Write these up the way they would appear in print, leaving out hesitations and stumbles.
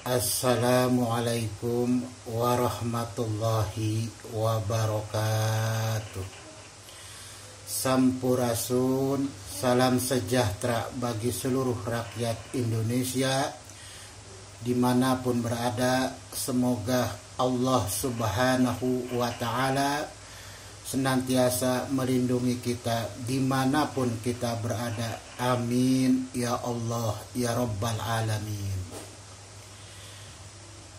Assalamualaikum warahmatullahi wabarakatuh. Sampurasun, salam sejahtera bagi seluruh rakyat Indonesia dimanapun berada. Semoga Allah subhanahu wa ta'ala senantiasa melindungi kita dimanapun kita berada. Amin ya Allah ya Rabbal Alamin.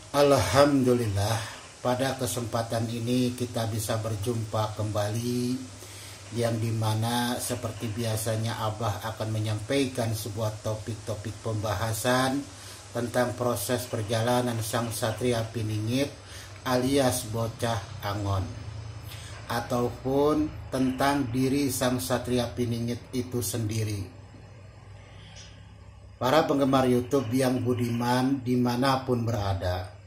Alhamdulillah, pada kesempatan ini kita bisa berjumpa kembali, yang dimana seperti biasanya Abah akan menyampaikan sebuah topik-topik pembahasan tentang proses perjalanan sang satria Piningit alias bocah Angon, ataupun tentang diri sang satria Piningit itu sendiri. Para penggemar YouTube yang budiman dimanapun berada,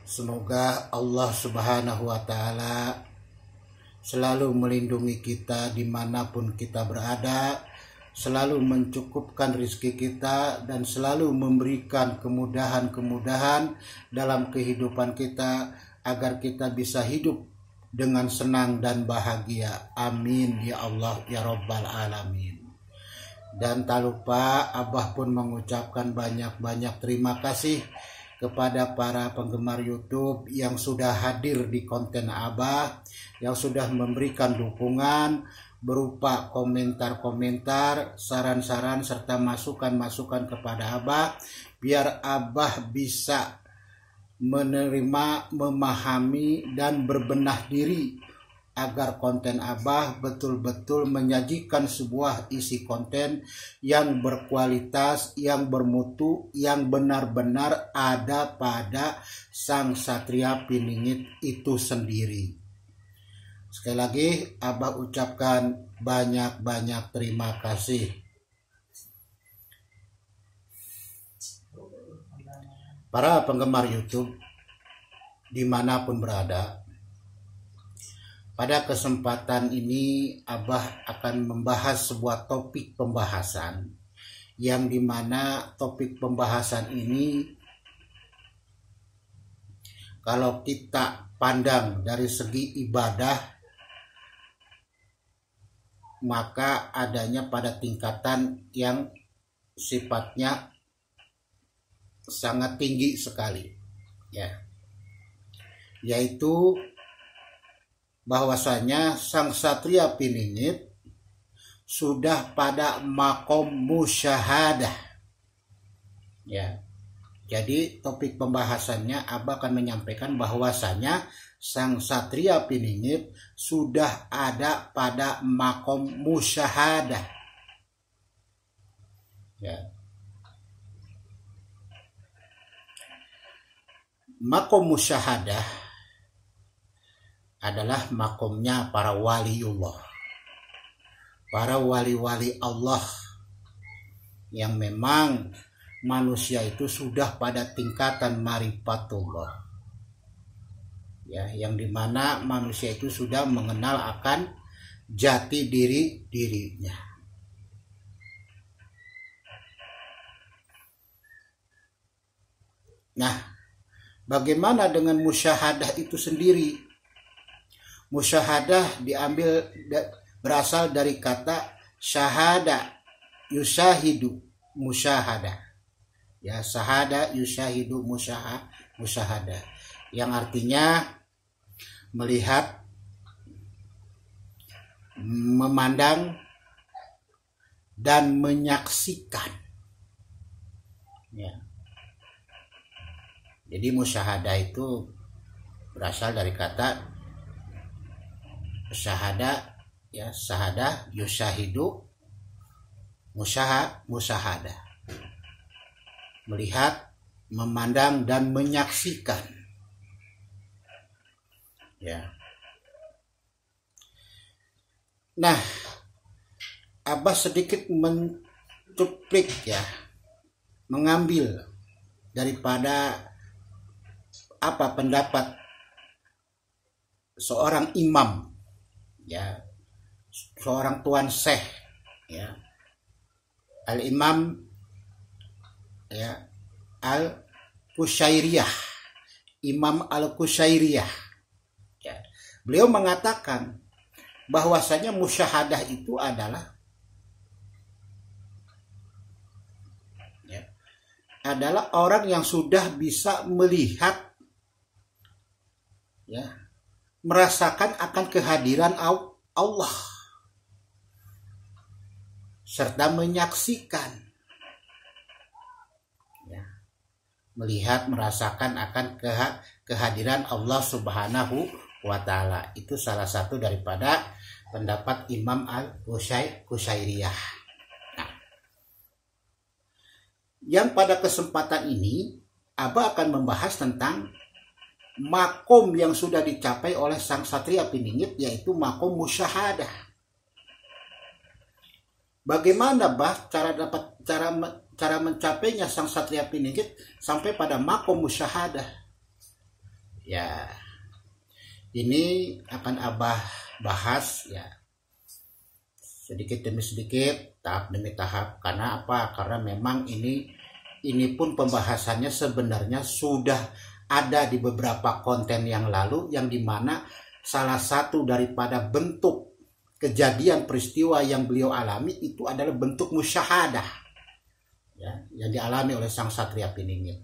semoga Allah subhanahu wa ta'ala selalu melindungi kita dimanapun kita berada, selalu mencukupkan rezeki kita, dan selalu memberikan kemudahan-kemudahan dalam kehidupan kita agar kita bisa hidup dengan senang dan bahagia. Amin ya Allah ya Rabbal Alamin. Dan tak lupa Abah pun mengucapkan banyak-banyak terima kasih kepada para penggemar YouTube yang sudah hadir di konten Abah, yang sudah memberikan dukungan berupa komentar-komentar, saran-saran, serta masukan-masukan kepada Abah, biar Abah bisa menerima, memahami, dan berbenah diri agar konten Abah betul-betul menyajikan sebuah isi konten yang berkualitas, yang bermutu, yang benar-benar ada pada sang satria Piningit itu sendiri. Sekali lagi Abah ucapkan banyak-banyak terima kasih. Para penggemar YouTube dimanapun berada, pada kesempatan ini Abah akan membahas sebuah topik pembahasan, yang dimana topik pembahasan ini kalau kita pandang dari segi ibadah, maka adanya pada tingkatan yang sifatnya sangat tinggi sekali, ya, yaitu bahwasanya sang satria Piningit sudah pada makom musyahadah, ya. Jadi topik pembahasannya Abah akan menyampaikan bahwasanya sang satria Piningit sudah ada pada makom musyahadah, ya. Makom musyahadah adalah makomnya para waliullah, para wali-wali Allah, yang memang manusia itu sudah pada tingkatan marifatullah, ya, yang dimana manusia itu sudah mengenal akan jati dirinya. Nah, bagaimana dengan musyahadah itu sendiri? Musyahadah berasal dari kata syahada yusyahidu musyahadah, ya, syahada yusyahidu musyahadah, yang artinya melihat, memandang, dan menyaksikan, ya. Jadi musyahadah itu berasal dari kata syahada, ya, syahada yusyahidu musyahadah, melihat, memandang, dan menyaksikan, ya. Nah, Abah sedikit mencuplik, ya, mengambil daripada apa pendapat seorang imam, ya, seorang tuan syekh, ya, Al-Imam ya, Al-Qusyairiyah, Imam Al-Qusyairiyah. Ya. Beliau mengatakan bahwasanya musyahadah itu adalah orang yang sudah bisa melihat, ya, merasakan akan kehadiran Allah serta menyaksikan, ya, melihat merasakan akan kehadiran Allah Subhanahu wa Ta'ala. Itu salah satu daripada pendapat Imam Al-Qusyairiyah. Nah, yang pada kesempatan ini Abah akan membahas tentang makom yang sudah dicapai oleh sang satria piningit, yaitu makom musyahadah. Bagaimana Bah cara mencapainya sang satria piningit sampai pada makom musyahadah? Ya, ini akan Abah bahas, ya, sedikit demi sedikit, tahap demi tahap. Karena apa? Karena memang ini pun pembahasannya sebenarnya sudah ada di beberapa konten yang lalu, yang dimana salah satu daripada bentuk kejadian peristiwa yang beliau alami itu adalah bentuk musyahadah, ya, yang dialami oleh sang satria piningit.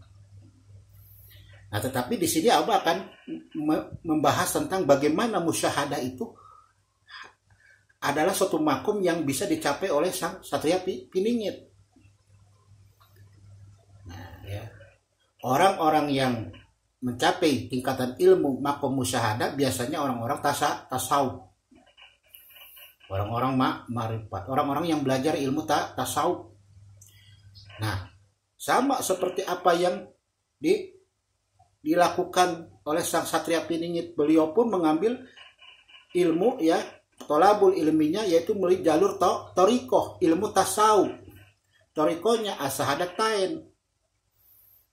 Nah, tetapi di sini Abah akan membahas tentang bagaimana musyahadah itu adalah suatu makom yang bisa dicapai oleh sang satria piningit. Nah, ya, orang-orang yang mencapai tingkatan ilmu makom musyahadah biasanya orang-orang tasawuf, orang-orang ma'rifat, orang-orang yang belajar ilmu tasawuf. Nah, sama seperti apa yang dilakukan oleh sang satria piningit, beliau pun mengambil ilmu, ya, tolabul ilminya, yaitu melalui jalur torikoh, ilmu tasawuf. Torikohnya as-sahadatain,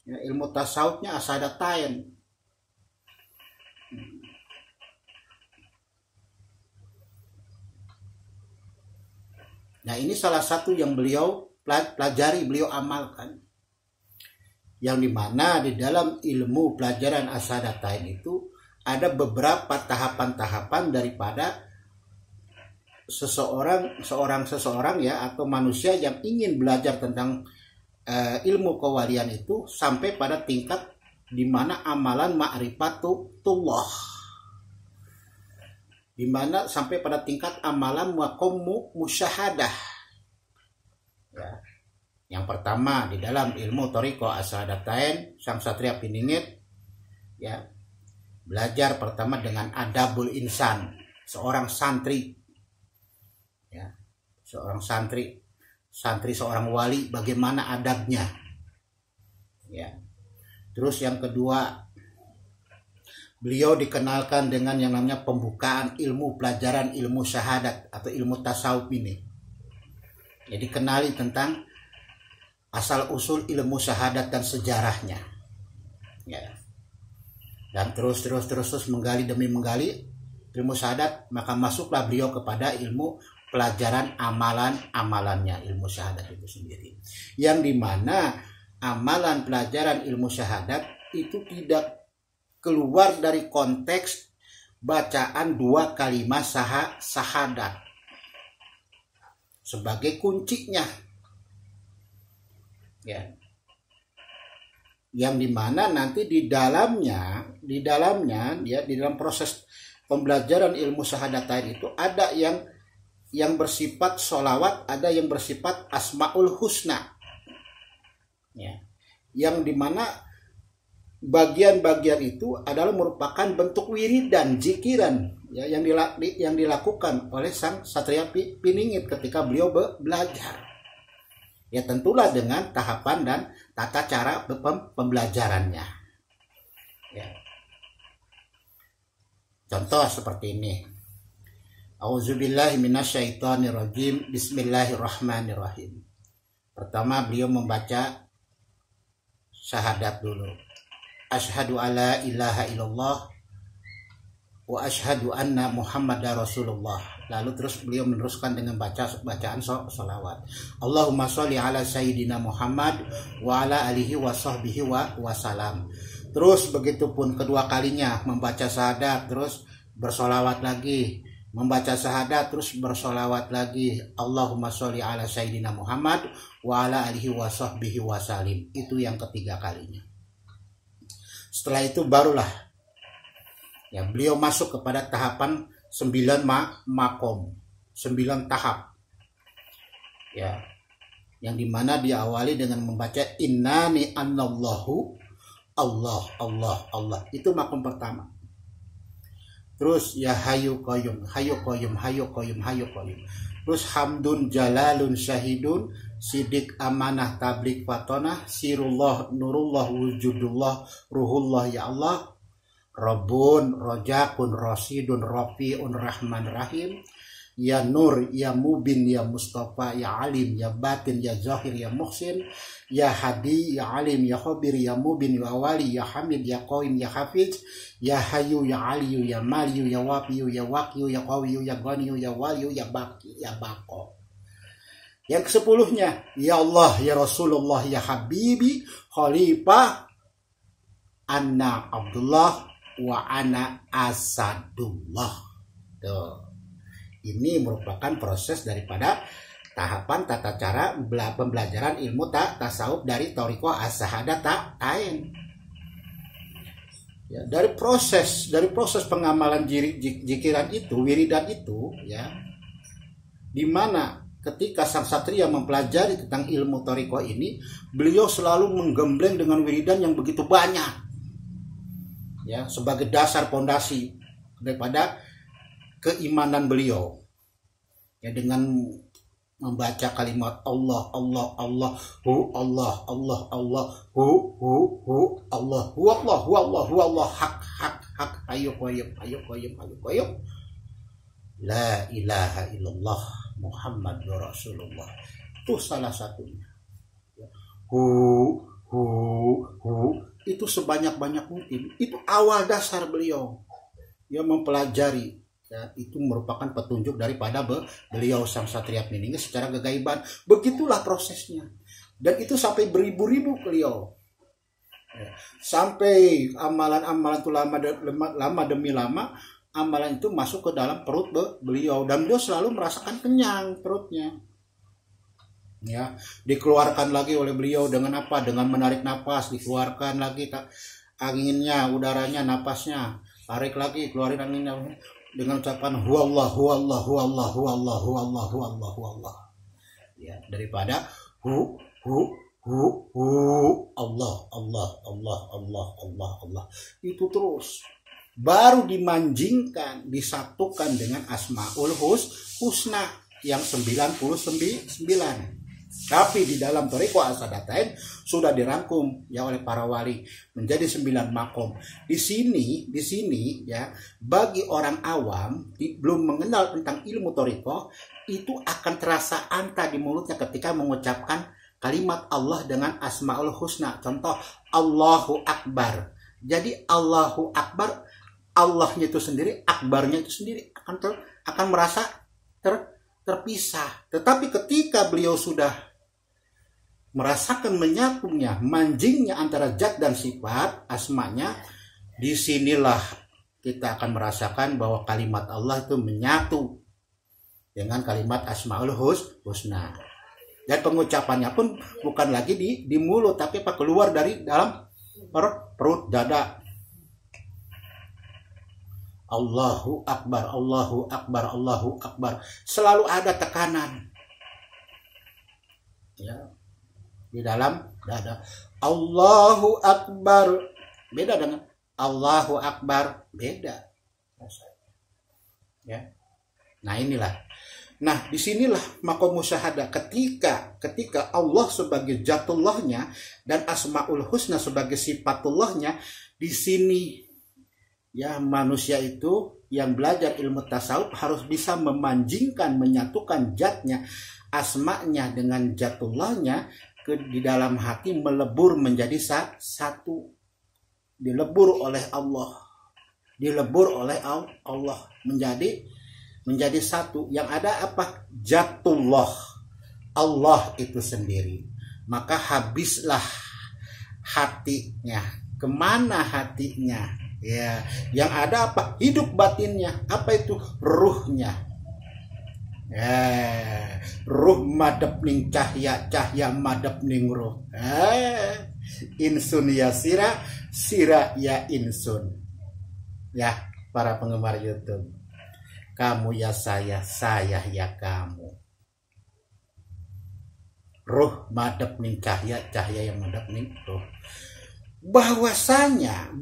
ya, ilmu tasawufnya as-sahadatain. Nah, ini salah satu yang beliau pelajari, beliau amalkan, yang dimana di dalam ilmu pelajaran as-sahadatain itu ada beberapa tahapan-tahapan daripada seseorang ya, atau manusia yang ingin belajar tentang ilmu kewalian itu sampai pada tingkat dimana amalan ma'rifatullah, dimana sampai pada tingkat amalan makom musyahadah, ya. Yang pertama, di dalam ilmu thariqah as-sahadatain, sang satria piningit, ya, belajar pertama dengan adabul insan, seorang santri, ya, seorang santri seorang wali, bagaimana adabnya, ya. Terus yang kedua, beliau dikenalkan dengan yang namanya pembukaan ilmu pelajaran ilmu syahadat atau ilmu tasawuf ini. Jadi kenali tentang asal usul ilmu syahadat dan sejarahnya, ya. Dan terus menggali demi menggali ilmu syahadat, maka masuklah beliau kepada ilmu pelajaran amalannya ilmu syahadat itu sendiri, yang dimana amalan pelajaran ilmu syahadat itu tidak keluar dari konteks bacaan dua kalimat syahadat sebagai kuncinya, ya, yang dimana nanti di dalamnya dia di dalam proses pembelajaran ilmu syahadatain itu ada yang bersifat sholawat, ada yang bersifat asmaul husna, ya, yang dimana bagian-bagian itu adalah merupakan bentuk wirid dan zikiran, ya, yang dilakukan oleh sang satria piningit ketika beliau belajar. Ya, tentulah dengan tahapan dan tata cara pembelajarannya, ya. Contoh seperti ini. Auzubillahi minasyaitonirrajim. Bismillahirrahmanirrahim. Pertama beliau membaca syahadat dulu. Asyhadu alla ilaha illallah wa asyhadu anna Muhammadar Rasulullah. Lalu terus beliau meneruskan dengan bacaan sholawat. Allahumma sholli ala sayyidina Muhammad wa ala alihi wa sahbihi wa salam. Terus begitupun kedua kalinya membaca syahadat, terus bersolawat lagi, membaca syahadat, terus bersolawat lagi. Allahumma sholli ala sayyidina Muhammad wa ala alihi wa sahbihi wa salim. Itu yang ketiga kalinya. Setelah itu barulah ya beliau masuk kepada tahapan 9 makom, 9 tahap. Ya. Yang dimana diawali dengan membaca innani anallahu Allah, Allah, Allah. Itu makom pertama. Terus ya hayu qayyum, hayu qayyum, hayu qayyum, hayu qayyum. Terus hamdun jalalun syahidun, sidik amanah tablik fatonah, sirullah nurullah wujudullah ruhullah ya Allah. Rabbun, Rojakun, Rosidun, Rafi'un, Rahman, Rahim. Ya Nur, Ya Mubin, Ya Mustafa, Ya Alim, Ya Batin, Ya Zahir, Ya Muhsin. Ya Hadi, Ya Alim, Ya Khabir, Ya Mubin, Ya Wali, Ya Hamid, Ya Qaim, Ya Hafiz. Ya Hayu, Ya Aliyu, Ya Maliyu, Ya Wafiyu, Ya Wakiyu, Ya Qawiyu, Ya Ghaniyu, Ya Waliyu, Ya Baki, Ya Bako. Yang ke-10-nya, Ya Allah, Ya Rasulullah, Ya Habibi, Khalifah, Anna Abdullah, wa ana asadullah. Tuh. Ini merupakan proses daripada tahapan tata cara pembelajaran ilmu tasawuf dari Thariqah As-Sahadatain. Ya, dari proses pengamalan jikiran itu, wiridan itu, ya, di mana ketika sang satria mempelajari tentang ilmu Thariqah ini, beliau selalu menggembleng dengan wiridan yang begitu banyak. Ya, sebagai dasar pondasi daripada keimanan beliau. Ya, dengan membaca kalimat Allah, Allah, Allah, hu Allah, Allah, Allah, hu Allah, hu Allah, hu Allah, hu Allah, hak, ayo qayyum, ayo qayyum, ayo qayyum. La ilaha illallah Muhammadur Rasulullah. Itu salah satunya. Hu itu sebanyak-banyak mungkin. Itu awal dasar beliau yang mempelajari. Ya, itu merupakan petunjuk daripada beliau sang Satria Piningit secara gegaiban. Begitulah prosesnya. Dan itu sampai beribu-ribu beliau. Ya, sampai amalan-amalan itu lama demi lama, amalan itu masuk ke dalam perut beliau. Dan beliau selalu merasakan kenyang perutnya. Ya, dikeluarkan lagi oleh beliau dengan apa? Dengan menarik napas, dikeluarkan lagi anginnya, udaranya, napasnya, tarik lagi, keluarin anginnya dengan ucapan huwallah, huwallah, huwallah, huwallah, huwallah, huwallah, huwallah. Ya, daripada Allah, Allah, Allah, Allah, Allah, Allah. Itu terus baru dimanjingkan, disatukan dengan Asmaul Husna yang 99. Tapi di dalam Thariqah As-Sahadatain sudah dirangkum ya oleh para wali menjadi 9 makom. Di sini ya, bagi orang awam belum mengenal tentang ilmu Thariqah, itu akan terasa anta di mulutnya ketika mengucapkan kalimat Allah dengan Asmaul Husna. Contoh Allahu Akbar. Jadi Allahu Akbar, Allahnya itu sendiri, Akbarnya itu sendiri akan merasa terpisah. Tetapi ketika beliau sudah merasakan menyatunya, manjingnya antara zat dan sifat asmanya, disinilah kita akan merasakan bahwa kalimat Allah itu menyatu dengan kalimat Asmaul Husna. Dan pengucapannya pun bukan lagi di mulut, tapi keluar dari dalam perut dada. Allahu Akbar, Allahu Akbar, Allahu Akbar. Selalu ada tekanan. Ya, di dalam dada. Allahu Akbar beda dengan Allahu Akbar, beda. Ya. Nah, inilah. Nah, disinilah makom musyahadah ketika Allah sebagai zatullahnya dan Asmaul Husna sebagai sifatullahnya. Di sini ya, manusia itu yang belajar ilmu tasawuf harus bisa memanjingkan, menyatukan zatnya, asma'nya dengan zatullahnya di dalam hati, melebur menjadi satu, dilebur oleh Allah. dilebur oleh Allah menjadi satu. Yang ada apa? Jatullah, Allah itu sendiri. Maka habislah hatinya. Kemana hatinya? Ya, yang ada apa? Hidup batinnya. Apa itu? Ruhnya. Ruh madep ning cahya, cahya madep ning ruh. Insun ya sira, sira ya insun. Ya, para penggemar YouTube. Kamu ya saya ya kamu. Ruh madep ning cahya, cahya yang madep ning ruh. Bahwasanya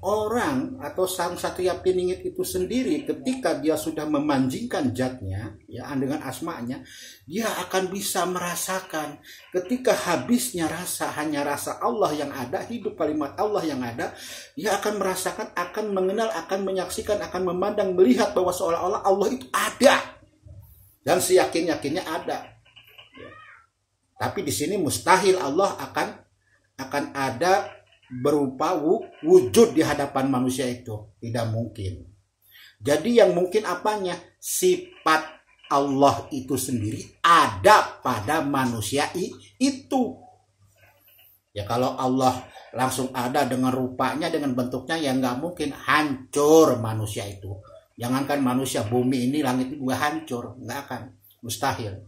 orang atau sang satria piningit itu sendiri ketika dia sudah memanjingkan zatnya ya dengan asmanya, dia akan bisa merasakan ketika habisnya rasa, hanya rasa Allah yang ada, hidup kalimat Allah yang ada, dia akan merasakan, akan mengenal, akan menyaksikan, akan memandang, melihat bahwa seolah-olah Allah itu ada dan seyakin-yakinnya ada. Tapi di sini mustahil Allah akan ada berupa wujud di hadapan manusia, itu tidak mungkin. Jadi yang mungkin apanya? Sifat Allah itu sendiri ada pada manusia itu. Ya kalau Allah langsung ada dengan rupanya, dengan bentuknya, ya nggak mungkin, hancur manusia itu. Jangankan manusia, bumi ini, langit itu juga hancur, nggak akan, mustahil.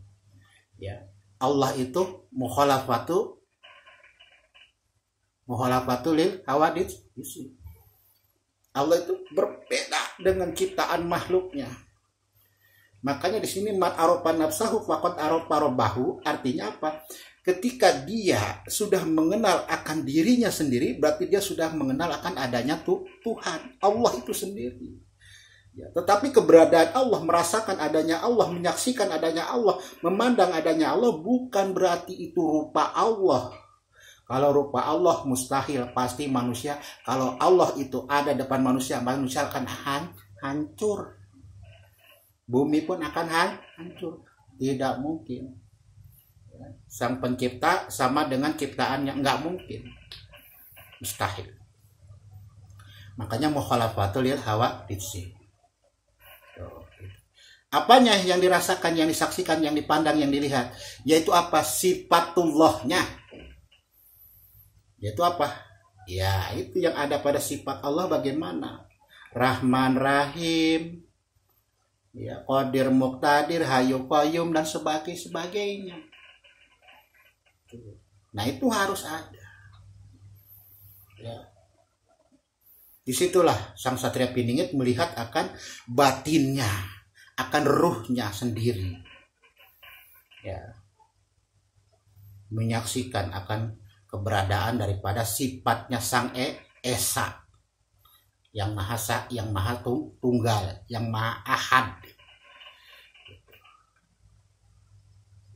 Ya, Allah itu mukhalafatul hawadits. Allah itu berbeda dengan ciptaan makhluknya. Makanya di sini man arofa nafsahu faqad arofa rabbahu, artinya apa? Ketika dia sudah mengenal akan dirinya sendiri, berarti dia sudah mengenal akan adanya Tuhan, Allah itu sendiri. Ya, tetapi keberadaan Allah, merasakan adanya Allah, menyaksikan adanya Allah, memandang adanya Allah, bukan berarti itu rupa Allah. Kalau rupa Allah mustahil, pasti manusia. Kalau Allah itu ada depan manusia, manusia akan hancur. Bumi pun akan hancur. Tidak mungkin. Sang pencipta sama dengan ciptaannya, nggak mungkin. Mustahil. Makanya mukhalafatul hawadits. Apanya yang dirasakan, yang disaksikan, yang dipandang, yang dilihat? Yaitu apa? Sifatullahnya. Yaitu apa? Ya, itu yang ada pada sifat Allah bagaimana? Rahman, Rahim, ya, Qadir, Muqtadir, Hayyu, Qayyum, dan sebagainya. Nah, itu harus ada. Ya. Disitulah sang satria piningit melihat akan batinnya, akan ruhnya sendiri. Ya. Menyaksikan akan keberadaan daripada sifatnya sang Esa, yang maha yang maha tunggal, yang maha ahad.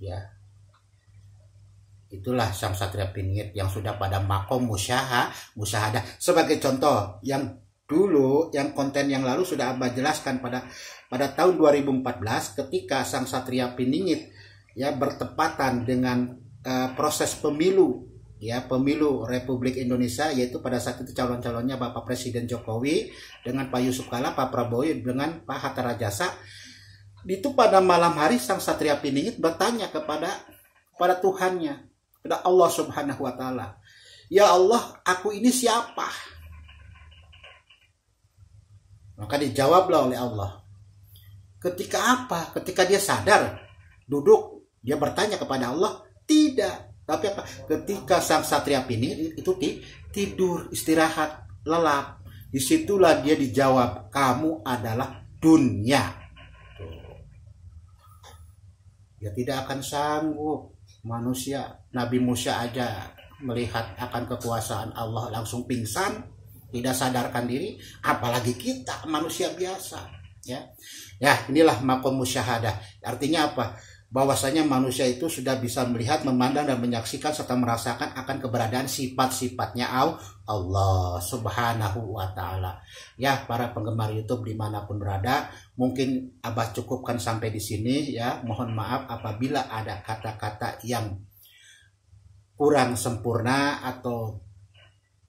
Ya, itulah sang satria piningit yang sudah pada makom musyahadah. Sebagai contoh, yang dulu, yang konten yang lalu sudah Abah jelaskan pada tahun 2014 ketika sang satria piningit ya bertepatan dengan proses pemilu, ya, pemilu Republik Indonesia, yaitu pada saat itu calon-calonnya Bapak Presiden Jokowi dengan Pak Yusuf Kala, Pak Prabowo dengan Pak Hatta Rajasa. Itu pada malam hari sang satria piningit bertanya kepada Tuhannya, kepada Allah Subhanahu wa taala. Ya Allah, aku ini siapa? Maka dijawablah oleh Allah. Ketika apa? Ketika dia sadar, duduk, dia bertanya kepada Allah? Tidak. Tapi apa? Ketika sang satria piningit itu tidur, istirahat, lelap. Disitulah dia dijawab, kamu adalah dunia. Dia tidak akan sanggup. Manusia, Nabi Musa aja melihat akan kekuasaan Allah langsung pingsan, tidak sadarkan diri, apalagi kita manusia biasa. Ya, inilah makom musyahadah. Artinya apa? Bahwasanya manusia itu sudah bisa melihat, memandang, dan menyaksikan serta merasakan akan keberadaan sifat-sifatnya Allah Subhanahu wa ta'ala. Ya, para penggemar YouTube dimanapun berada, mungkin Abah cukupkan sampai di sini ya. Mohon maaf apabila ada kata-kata yang kurang sempurna atau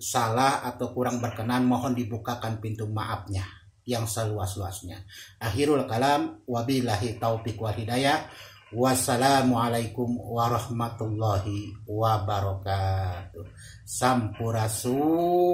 salah atau kurang berkenan, mohon dibukakan pintu maafnya yang seluas-luasnya. Akhirul kalam, wabillahi taufiq wal hidayah. Wassalamualaikum warahmatullahi wabarakatuh. Sampurasun.